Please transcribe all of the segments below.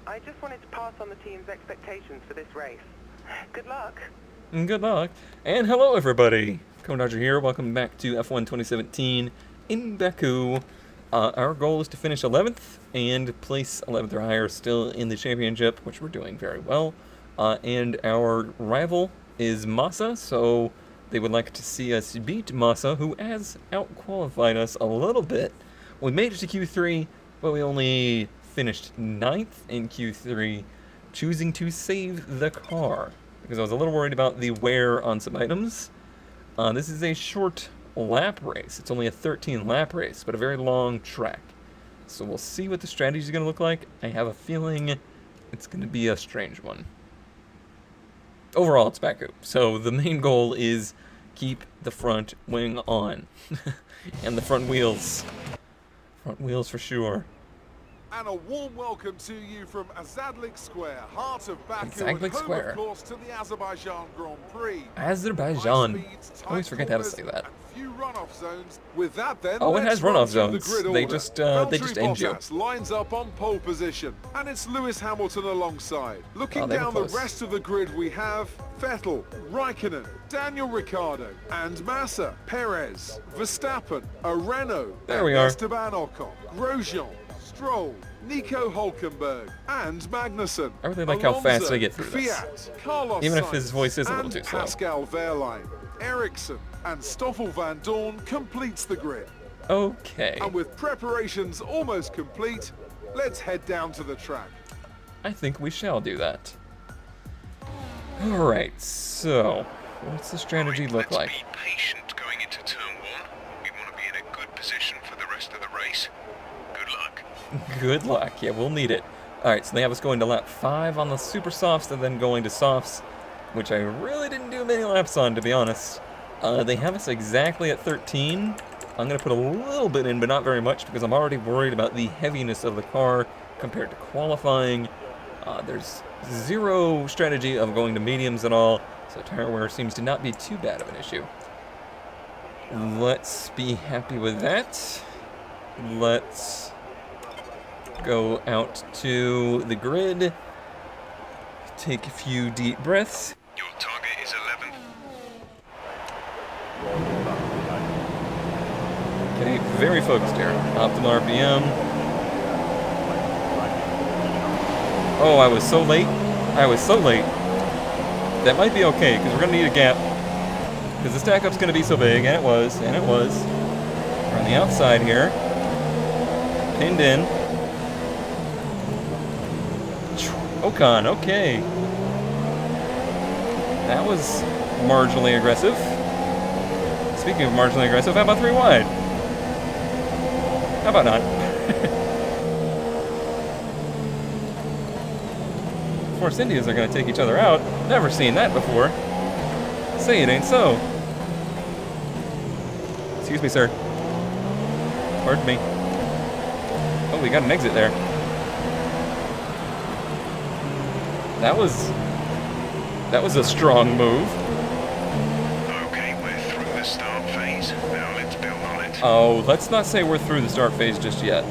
I just wanted to pass on the team's expectations for this race. Good luck. Good luck. And hello, everybody. Dodger here. Welcome back to F1 2017 in Baku. Our goal is to finish 11th and place 11th or higher still in the championship, which we're doing very well. And our rival is Massa, so they would like to see us beat Massa, who has out-qualified us a little bit. We made it to Q3, but we only finished 9th in Q3, choosing to save the car, because I was a little worried about the wear on some items. This is a short lap race. It's only a 13 lap race, but a very long track. So we'll see what the strategy is going to look like. I have a feeling it's going to be a strange one. Overall, it's Baku. So the main goal is keep the front wing on. And the front wheels. Front wheels for sure. And a warm welcome to you from Azadlik Square, heart of Baku, Azadlik and home, Square. of course, to the Azerbaijan Grand Prix. Azerbaijan. Speeds, I always forget how to say that. Few runoff zones. With that, then, oh, it has runoff zones. The They just end you. Lines up on pole position, and it's Lewis Hamilton alongside. Looking down the rest of the grid, we have Vettel, Raikkonen, Daniel Ricciardo, and Massa, Perez, Verstappen, Renault, there we are. Esteban Ocon, Grosjean, Stroll, Nico Hulkenberg, and Magnussen. I really like how fast they get through this. Fiat, Carlos Even if Sainz, his voice is a little and too slow. Pascal Wehrlein, Ericsson, and Stoffel Van Dorn completes the grid. Okay. And with preparations almost complete, let's head down to the track. I think we shall do that. Alright, so what's the strategy look like? Let's be patient going into turn 1. We want to be in a good position for the rest of the race. Good luck. Good luck. Yeah, we'll need it. Alright, so they have us going to lap 5 on the super softs and then going to softs, which I really didn't do many laps on, to be honest. They have us exactly at 13. I'm going to put a little bit in, but not very much, because I'm already worried about the heaviness of the car compared to qualifying. There's zero strategy of going to mediums at all, so tire wear seems to not be too bad of an issue. Let's be happy with that. Let's go out to the grid. Take a few deep breaths. Your target is 11th. Okay, very focused here. Optimal RPM. Oh, I was so late. I was so late. That might be okay, because we're going to need a gap. Because the stack up's going to be so big, and it was, and it was. We're on the outside here. Pinned in. Ocon, okay. That was marginally aggressive. Speaking of marginally aggressive, how about 3 wide? How about not? Force Indians are going to take each other out. Never seen that before. Say it ain't so. Excuse me, sir. Pardon me. Oh, we got an exit there. That was a strong move. Okay, we're through the start phase. Now let's build on it. Oh, let's not say we're through the start phase just yet.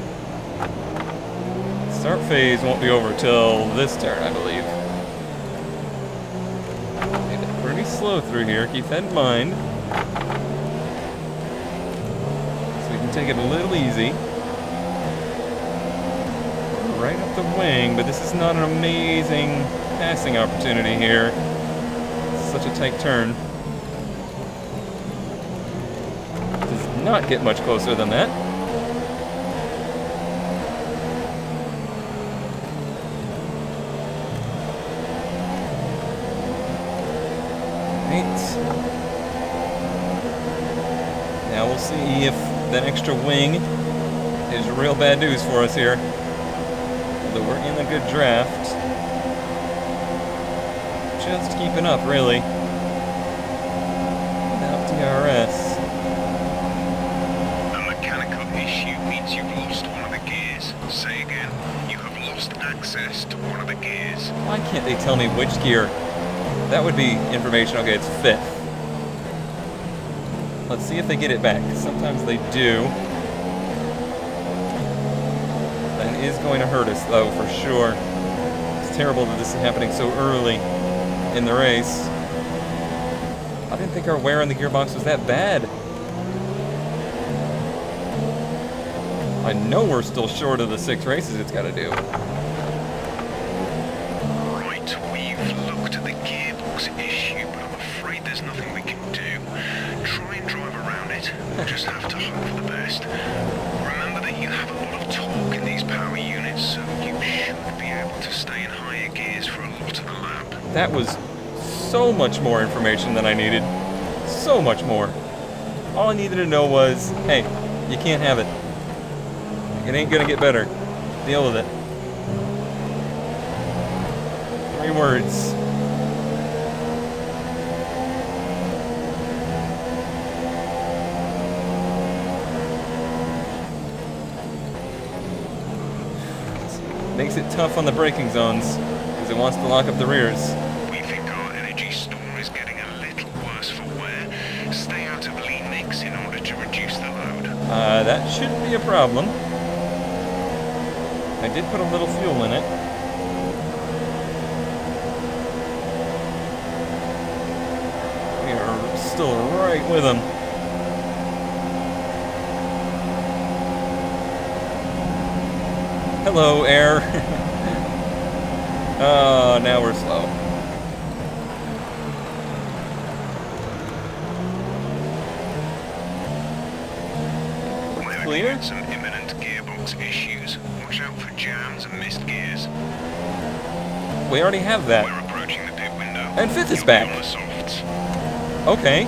Start phase won't be over till this turn, I believe. Made it pretty slow through here, keep that in mind. So we can take it a little easy. Right up the wing, but this is not an amazing passing opportunity here. It's such a tight turn. Does not get much closer than that. Right. Now we'll see if that extra wing is real bad news for us here. Although we're in a good draft. Just keeping up, really. Without DRS. A mechanical issue means you've lost one of the gears. Say again, you have lost access to one of the gears. Why can't they tell me which gear? That would be information. Okay, it's 5th. Let's see if they get it back. Sometimes they do. That is going to hurt us, though, for sure. terrible that this is happening so early in the race. I didn't think our wear on the gearbox was that bad. I know we're still short of the 6 races it's got to do. Right, we've looked at the gearbox issue, but I'm afraid there's nothing we can do. Try and drive around it. We'll just have to hope for the best. Remember that you have a lot of torque in these power units, so you should be able to stay in higher gears for a lot of the lap. That was so much more information than I needed. So much more. All I needed to know was, hey, you can't have it. It ain't gonna get better. Deal with it. 3 words. Makes it tough on the braking zones, because it wants to lock up the rears. We think our energy storm is getting a little worse for wear. Stay out of lean mix in order to reduce the load. That shouldn't be a problem. I did put a little fuel in it. We are still right with them. Hello, air. Oh, now we're slow. We're Clear? looking at some imminent gearbox issues. Watch out for jams and missed gears. We already have that. We're approaching the pit window. And 5th is You'll be back. on the softs. Okay.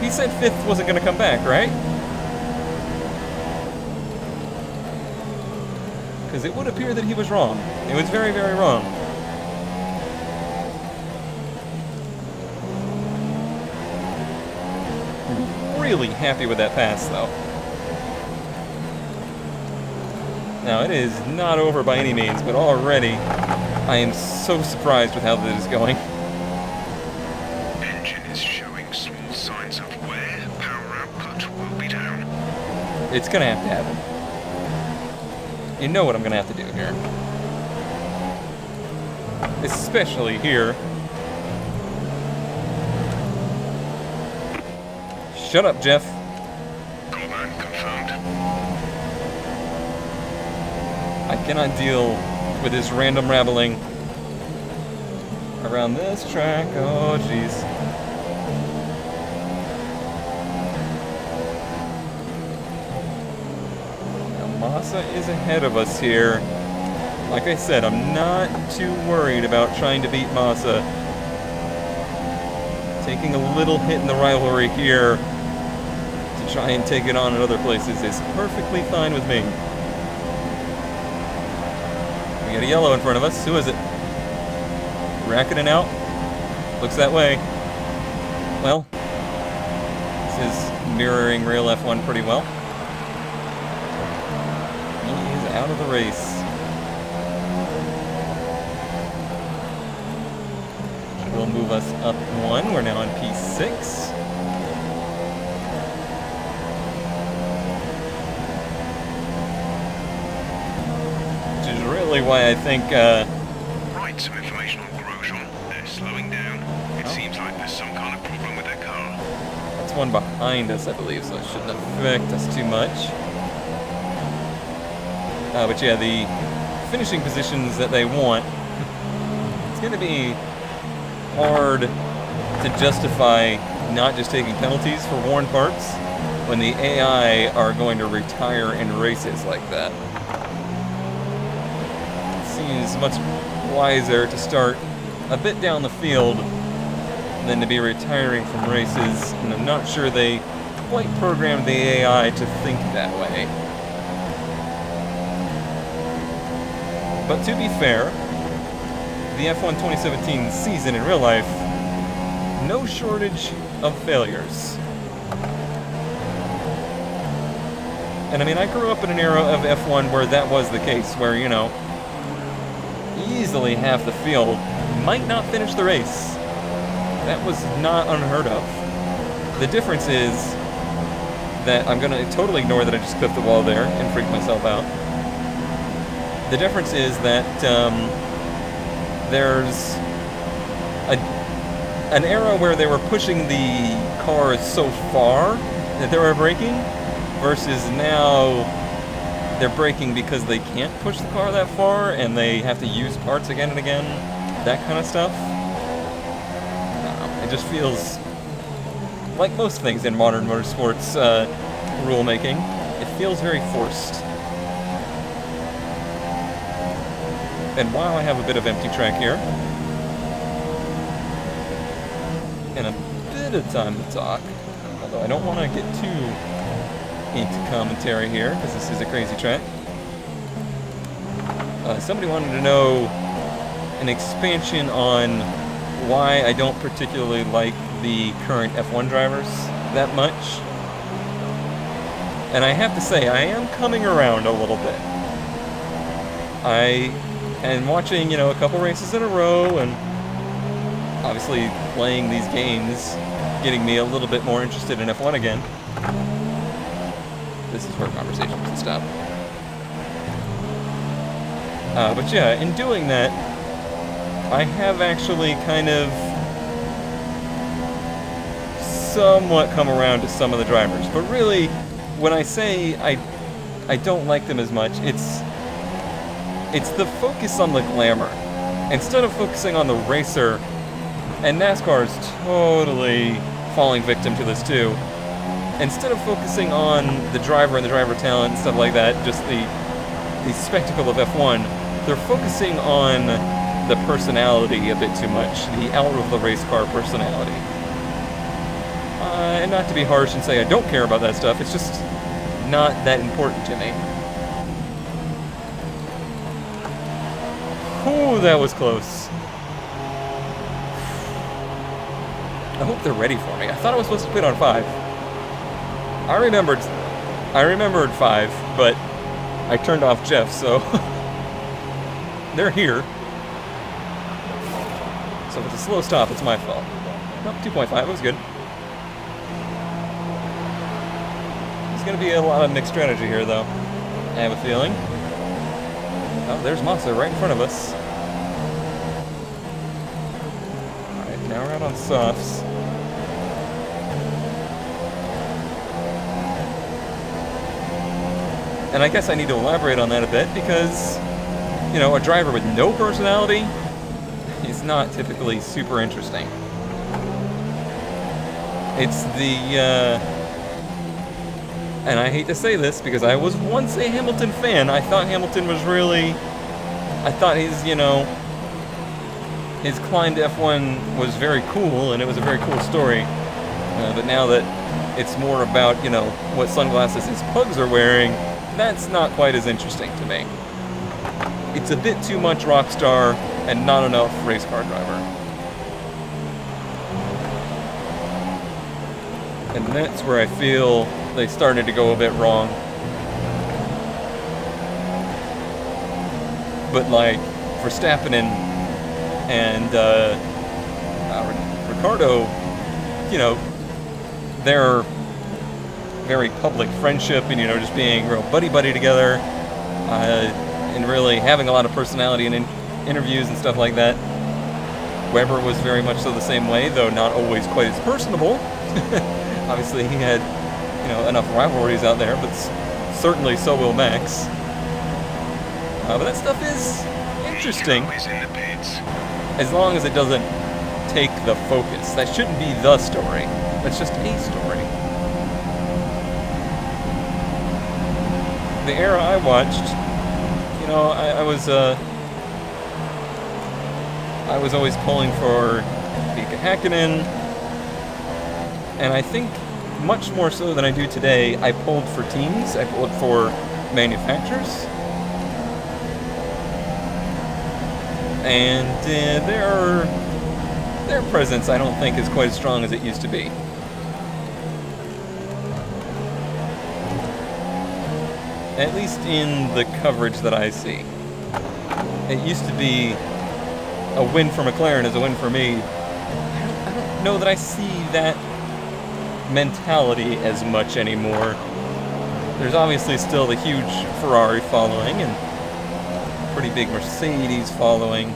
He said 5th wasn't going to come back, right? Because it would appear that he was wrong. It was very, very wrong. Really happy with that pass, though. Now, it is not over by any means, but already I am so surprised with how this is going. Engine is showing small signs of wear. Power output will be down. It's going to have to happen. You know what I'm going to have to do here. Especially here. Shut up, Jeff. Call that confirmed. I cannot deal with this random rattling around this track. Oh, jeez. Now, Massa is ahead of us here. Like I said, I'm not too worried about trying to beat Massa. Taking a little hit in the rivalry here to try and take it on in other places is perfectly fine with me. We got a yellow in front of us. Who is it? Racketing out? Looks that way. Well, this is mirroring real F1 pretty well. He is out of the race. Will move us up 1. We're now on P6. Which is really why I think Right, some information on Grosjean. They're slowing down. It seems like there's some kind of problem with their car. that's one behind us, I believe, so it shouldn't affect us too much. But yeah, the finishing positions that they want, it's going to be hard to justify not just taking penalties for worn parts when the AI are going to retire in races like that. It seems much wiser to start a bit down the field than to be retiring from races, and I'm not sure they quite programmed the AI to think that way. But to be fair, the F1 2017 season in real life, no shortage of failures. And I mean, I grew up in an era of F1 where that was the case, where, you know, easily half the field might not finish the race. That was not unheard of. The difference is that I'm going to totally ignore that I just clipped the wall there and freaked myself out. The difference is that there's an era where they were pushing the cars so far that they were braking, versus now they're braking because they can't push the car that far and they have to use parts again and again, that kind of stuff. It just feels like most things in modern motorsports rulemaking. It feels very forced. And while I have a bit of empty track here, and a bit of time to talk, although I don't want to get too into commentary here, because this is a crazy track. Somebody wanted to know an expansion on why I don't particularly like the current F1 drivers that much. And I have to say, I am coming around a little bit. And watching, you know, a couple races in a row, and obviously playing these games, getting me a little bit more interested in F1 again. This is where conversation can stop. But yeah, in doing that, I have actually kind of somewhat come around to some of the drivers. But really, when I say I don't like them as much, it's the focus on the glamour. Instead of focusing on the racer, and NASCAR is totally falling victim to this too, instead of focusing on the driver and the driver talent and stuff like that, just the spectacle of F1, they're focusing on the personality a bit too much, the out-of-the-race car personality. And not to be harsh and say I don't care about that stuff, it's just not that important to me. Ooh, that was close. I hope they're ready for me. I thought I was supposed to put on 5. I remembered 5, but I turned off Jeff, so they're here. So if it's a slow stop, it's my fault. Nope, 2.5, it was good. There's going to be a lot of mixed strategy here, though. I have a feeling. Oh, there's Massa right in front of us. Alright, now we're out on softs. And I guess I need to elaborate on that a bit because, you know, a driver with no personality is not typically super interesting. It's the, and I hate to say this because I was once a Hamilton fan. I thought Hamilton was really, I thought his, you know, his climb to F1 was very cool and it was a very cool story. But now that it's more about, you know, what sunglasses his pugs are wearing, that's not quite as interesting to me. It's a bit too much rock star and not enough race car driver. And that's where I feel they started to go a bit wrong. But like Verstappen and Ricardo, you know, they're very public friendship and, you know, just being real buddy-buddy together, and really having a lot of personality in interviews and stuff like that. Weber was very much so the same way, though not always quite as personable. Obviously, he had, you know, enough rivalries out there, but certainly so will Max. But that stuff is interesting, as long as it doesn't take the focus. That shouldn't be the story. That's just a story. The era I watched, you know, I was always pulling for Mika Hakkinen, and I think much more so than I do today, I pulled for teams, I pulled for manufacturers, and their presence I don't think is quite as strong as it used to be. At least in the coverage that I see. It used to be a win for McLaren is a win for me. I don't know that I see that mentality as much anymore. There's obviously still the huge Ferrari following and pretty big Mercedes following.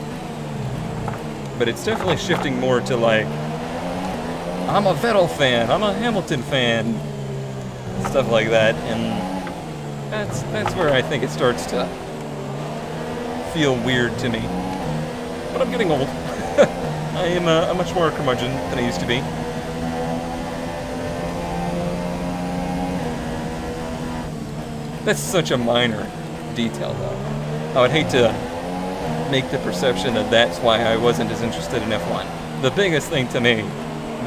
But it's definitely shifting more to like, I'm a Vettel fan, I'm a Hamilton fan, stuff like that, and that's where I think it starts to feel weird to me. But I'm getting old. I am a much more curmudgeon than I used to be. That's such a minor detail, though. I would hate to make the perception that that's why I wasn't as interested in F1. The biggest thing to me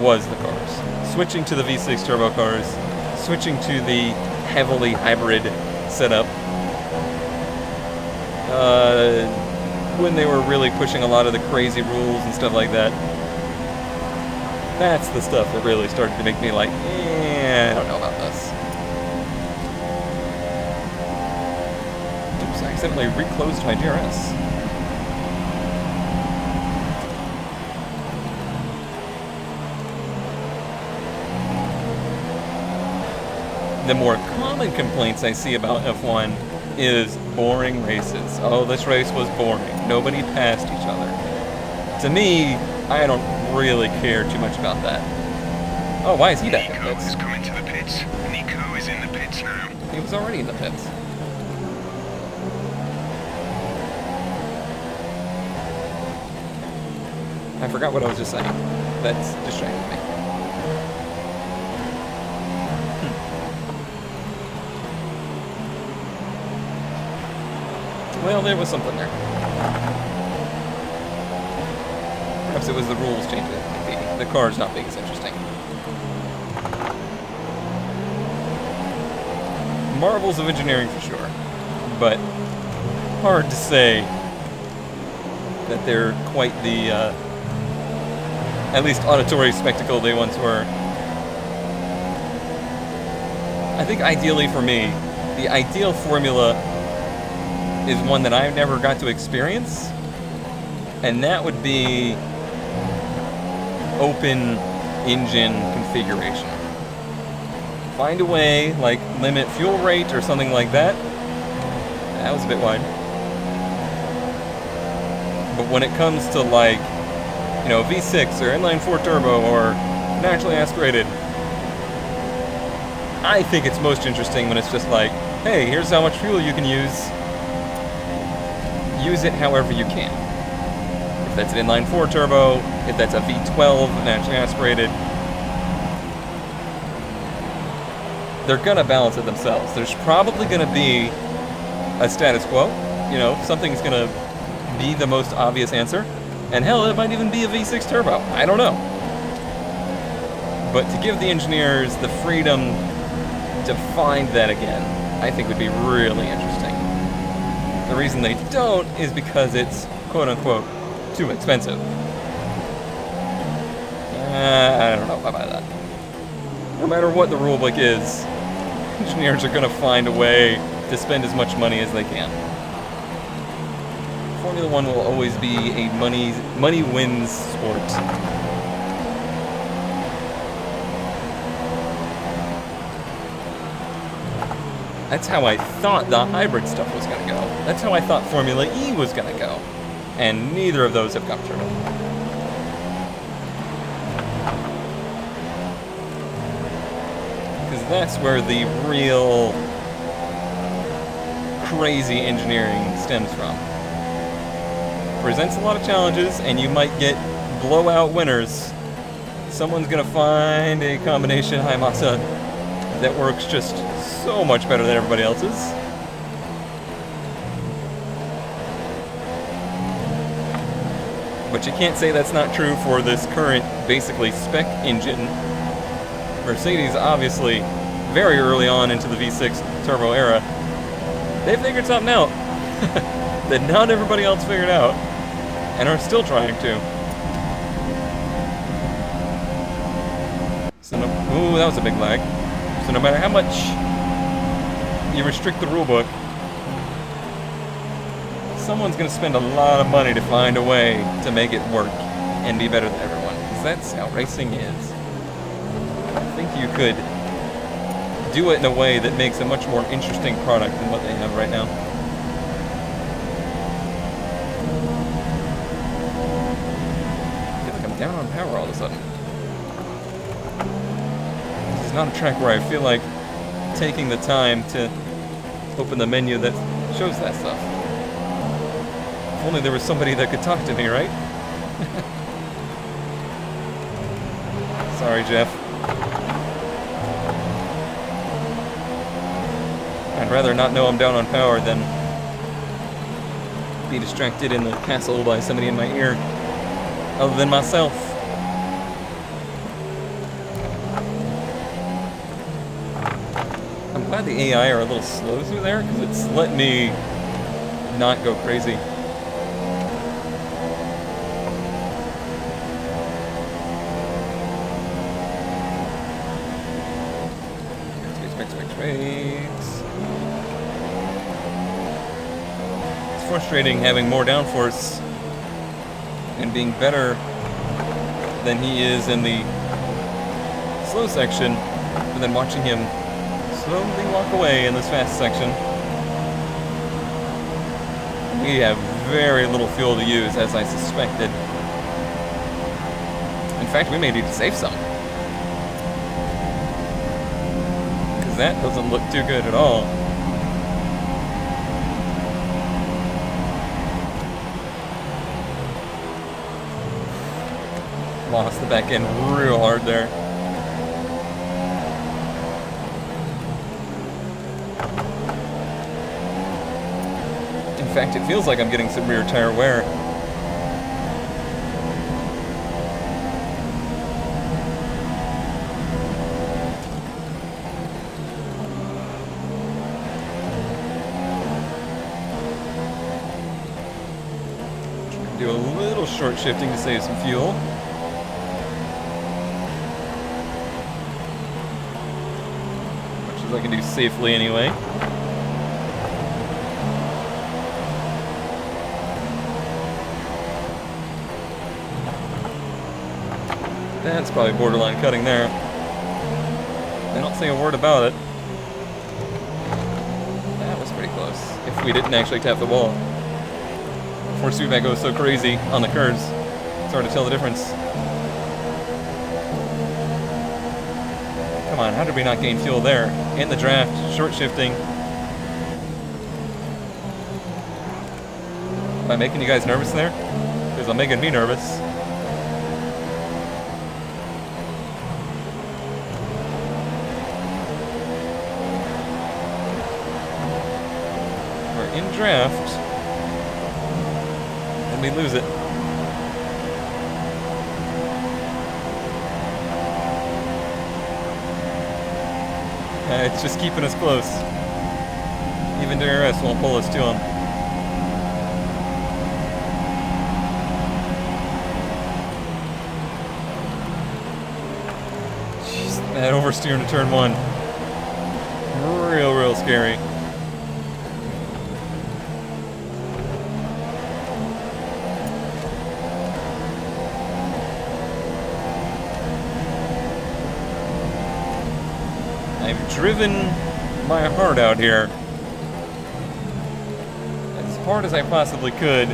was the cars. Switching to the V6 turbo cars, switching to the heavily hybrid setup. When they were really pushing a lot of the crazy rules and stuff like that. That's the stuff that really started to make me like, I don't know about this. Oops, I accidentally reclosed my DRS. The more common complaints I see about F1 is boring races. Oh, this race was boring. Nobody passed each other. To me, I don't really care too much about that. Oh, why is he back in the pits? Nico is coming to the pits. Nico is in the pits now. He was already in the pits. I forgot what I was just saying. That's distracting me. Well, there was something there. Perhaps it was the rules changing. The car's not being as interesting. Marvels of engineering for sure, but hard to say that they're quite the, at least auditory spectacle they once were. I think ideally for me, the ideal formula is one that I never got to experience, and that would be open engine configuration. Find a way, like limit fuel rate or something like that. That was a bit wide. But when it comes to like, you know, V6 or inline-4 turbo or naturally aspirated, I think it's most interesting when it's just like, hey, here's how much fuel you can use. Use it however you can. If that's an inline-4 turbo, if that's a V12 naturally aspirated, they're gonna balance it themselves. There's probably gonna be a status quo. You know, something's gonna be the most obvious answer. And hell, it might even be a V6 turbo. I don't know. But to give the engineers the freedom to find that again, I think would be really interesting. The reason they don't is because it's, quote-unquote, too expensive. I don't know about that. No matter what the rulebook is, engineers are going to find a way to spend as much money as they can. Formula One will always be a money wins sport. That's how I thought the hybrid stuff was going to go. That's how I thought Formula E was going to go. And neither of those have come true. Because that's where the real crazy engineering stems from. Presents a lot of challenges, and you might get blowout winners. Someone's going to find a combination high massa that works just so much better than everybody else's. But you can't say that's not true for this current, basically, spec engine. Mercedes, obviously, very early on into the V6 turbo era, they figured something out that not everybody else figured out, and are still trying to. So, ooh, that was a big lag. So no matter how much you restrict the rulebook, someone's going to spend a lot of money to find a way to make it work and be better than everyone. Because that's how racing is. I think you could do it in a way that makes a much more interesting product than what they have right now. of a sudden. This is not a track where I feel like taking the time to open the menu that shows that stuff. If only there was somebody that could talk to me, right? Sorry, Jeff. I'd rather not know I'm down on power than be distracted in the castle by somebody in my ear other than myself. I'm glad the AI are a little slow through there because it's let me not go crazy. Space. It's frustrating having more downforce and being better than he is in the slow section, and then watching him slowly walk away in this fast section. We have very little fuel to use, as I suspected. In fact, we may need to save some. Because that doesn't look too good at all. Lost the back end real hard there. In fact, it feels like I'm getting some rear tire wear. Do a little short shifting to save some fuel. Much as I can do safely anyway. That's probably borderline cutting there. They don't say a word about it. That was pretty close. If we didn't actually tap the wall. Force feedback goes so crazy on the curves. It's hard to tell the difference. Come on, how did we not gain fuel there? In the draft, short shifting. Am I making you guys nervous there? Because I'm making me nervous. We're in draft. And we lose it. It's just keeping us close. Even DRS won't pull us to him. Jeez, that oversteer into turn one. Real scary. I've driven my heart out here as hard as I possibly could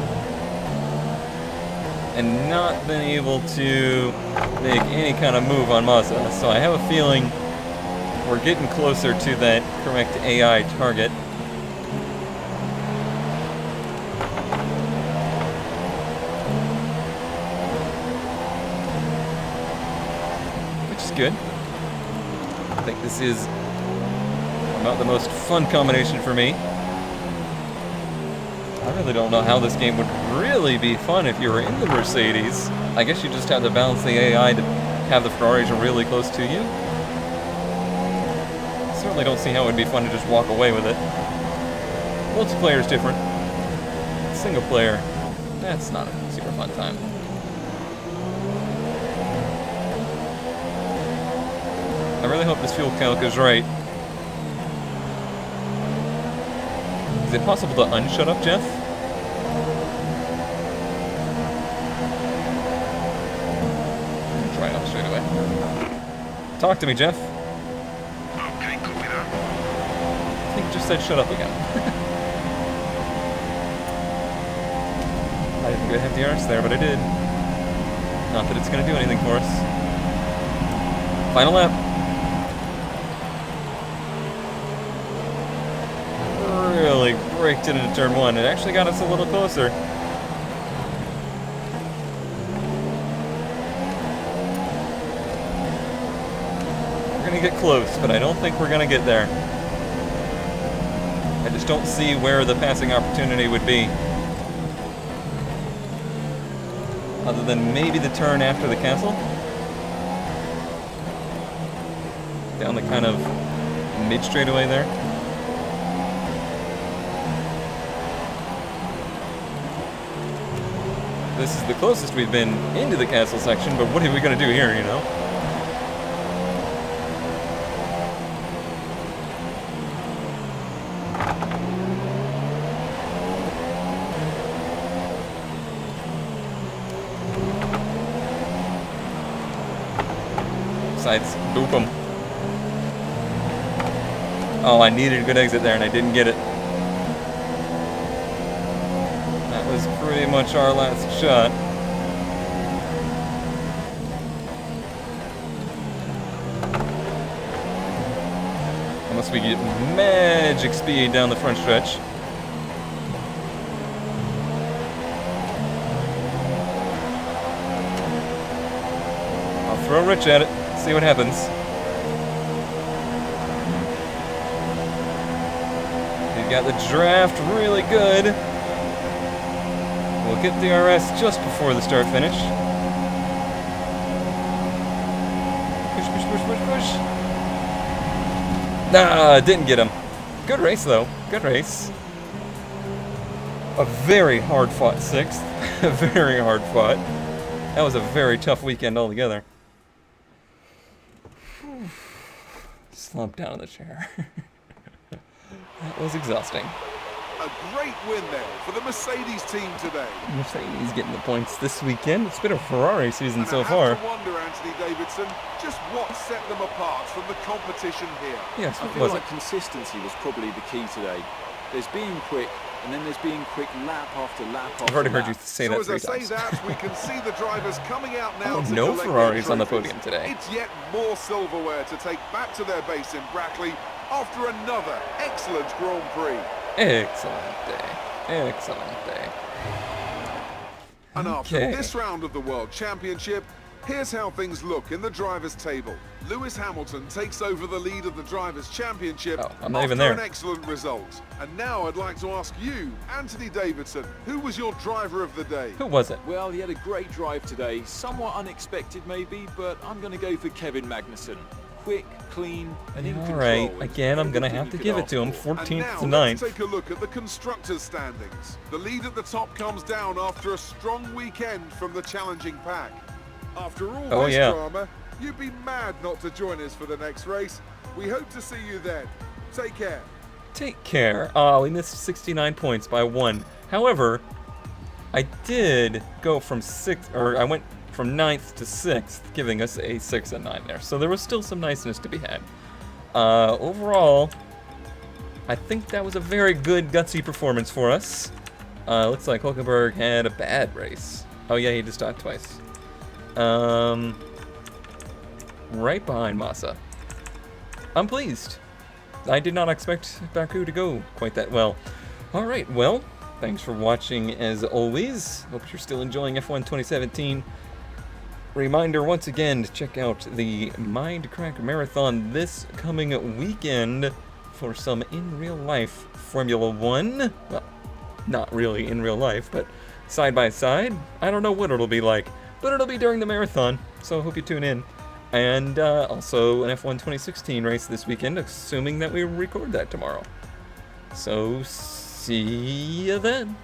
and not been able to make any kind of move on Mazda. So I have a feeling we're getting closer to that correct AI target. Which is good. I think this is about the most fun combination for me. I really don't know how this game would really be fun if you were in the Mercedes. I guess you just have to balance the AI to have the Ferraris really close to you. Certainly don't see how it would be fun to just walk away with it. Multiplayer is different. Single player, that's not a super fun time. I really hope this fuel calc is right. Is it possible to unshut up, Jeff? Try it up straight away. Talk to me, Jeff. Okay, copy that. I think you just said shut up again. I didn't think I'd have DRS there, but I did. Not that it's going to do anything for us. Final lap. Really braked it into turn 1. It actually got us a little closer. We're going to get close, but I don't think we're going to get there. I just don't see where the passing opportunity would be. Other than maybe the turn after the castle. Down the kind of mid-straightaway there. This is the closest we've been into the castle section, but what are we going to do here, you know? Besides, boop 'em. Oh, I needed a good exit there and I didn't get it. That was pretty much our last shot. Unless we get magic speed down the front stretch. I'll throw Rich at it. See what happens. He got the draft really good. We'll get the DRS just before the start finish. Push, push, push, push, push. Nah, didn't get him. Good race though. Good race. A very hard fought 6th. Very hard fought. That was a very tough weekend altogether. Slumped down in the chair. That was exhausting. A great win there for the Mercedes team today. Mercedes getting the points this weekend. It's been a Ferrari season And so I have far. to wonder, Anthony Davidson, just what set them apart from the competition here. Yes, I what feel was like it? consistency was probably the key today. There's being quick, and then there's being quick lap after lap after I've already heard you lap. say So that as I 3 say times. that, we can see the drivers coming out now Oh, to no collect their Ferraris on the trophies. podium today. It's yet more silverware to take back to their base in Brackley after another excellent Grand Prix. Excellent day. Excellent day. And after Okay. this round of the World Championship, here's how things look in the drivers' table. Lewis Hamilton takes over the lead of the Drivers' Championship Oh, I'm not after even there. an excellent result. And now I'd like to ask you, Anthony Davidson, who was your driver of the day? Who was it? Well, he had a great drive today. Somewhat unexpected maybe, but I'm going to go for Kevin Magnussen. Quick, clean, and in control. Alright, It's again, I'm going to everything have you to could give it ask to him. for. And 14th to now 9th. let's take a look at the constructors' standings. The lead at the top comes down after a strong weekend from the challenging pack. After all Oh, this yeah. drama, you'd be mad not to join us for the next race. We hope to see you then. Take care. Take care. Oh, we missed 69 points by 1. However, I did go from 6th, or I went from 9th to 6th, giving us a 6 and 9 there. So there was still some niceness to be had. Overall, I think that was a very good gutsy performance for us. Looks like Hulkenberg had a bad race. Oh yeah, he just stopped twice. Right behind Massa. I'm pleased. I did not expect Baku to go quite that well. Alright, well, thanks for watching as always. Hope you're still enjoying F1 2017. Reminder once again to check out the Mindcrack Marathon this coming weekend for some in real life Formula 1. Well, not really in real life, but side by side. I don't know what it'll be like, but it'll be during the marathon, so I hope you tune in. And also an F1 2016 race this weekend, assuming that we record that tomorrow. So, see you then.